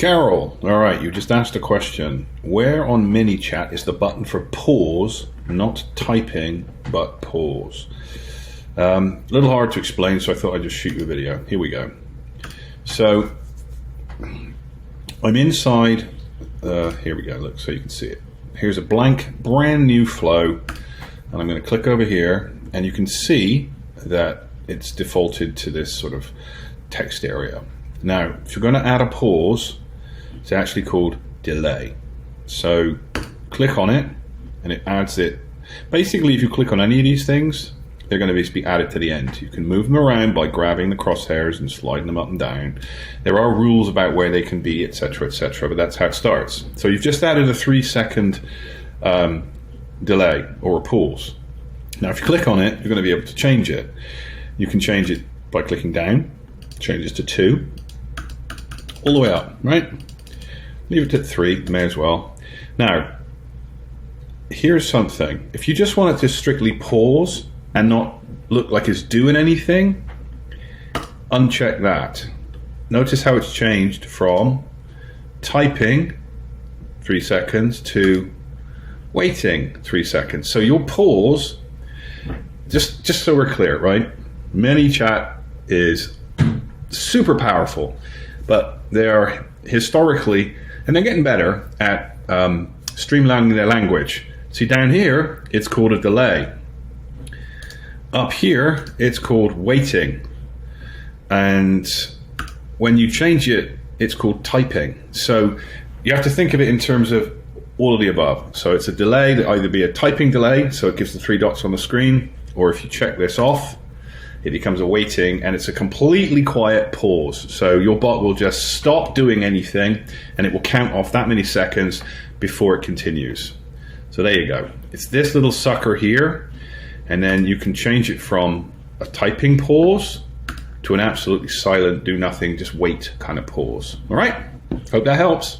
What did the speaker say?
Carol, all right, you just asked a question. Where on MiniChat is the button for pause, not typing, but pause? A little hard to explain, so I thought I'd just shoot you a video. Here we go. So I'm inside, here we go, look, so you can see it. Here's a blank, brand new flow, and I'm going to click over here, and you can see that it's defaulted to this sort of text area. Now, if you're going to add a pause, it's actually called delay. So click on it, and it adds it. Basically, if you click on any of these things, they're going to be added to the end. You can move them around by grabbing the crosshairs and sliding them up and down. There are rules about where they can be, etc., but that's how it starts. So you've just added a 3-second delay or a pause. Now, if you click on it, you're going to be able to change it. You can change it by clicking down, change it to 2, all the way up, right? Leave it at 3, may as well. Now, here's something. If you just want it to strictly pause and not look like it's doing anything, uncheck that. Notice how it's changed from typing 3 seconds to waiting 3 seconds. So your pause, just so we're clear, right? MiniChat is super powerful, but they are historically, and they're getting better at streamlining their language. See, down here, it's called a delay. Up here, it's called waiting. And when you change it, it's called typing. So you have to think of it in terms of all of the above. So it's a delay that either be a typing delay, so it gives the 3 dots on the screen, or if you check this off, it becomes a waiting, and it's a completely quiet pause. So your bot will just stop doing anything, and it will count off that many seconds before it continues. So there you go. It's this little sucker here, and then you can change it from a typing pause to an absolutely silent, do nothing, just wait kind of pause. All right? Hope that helps.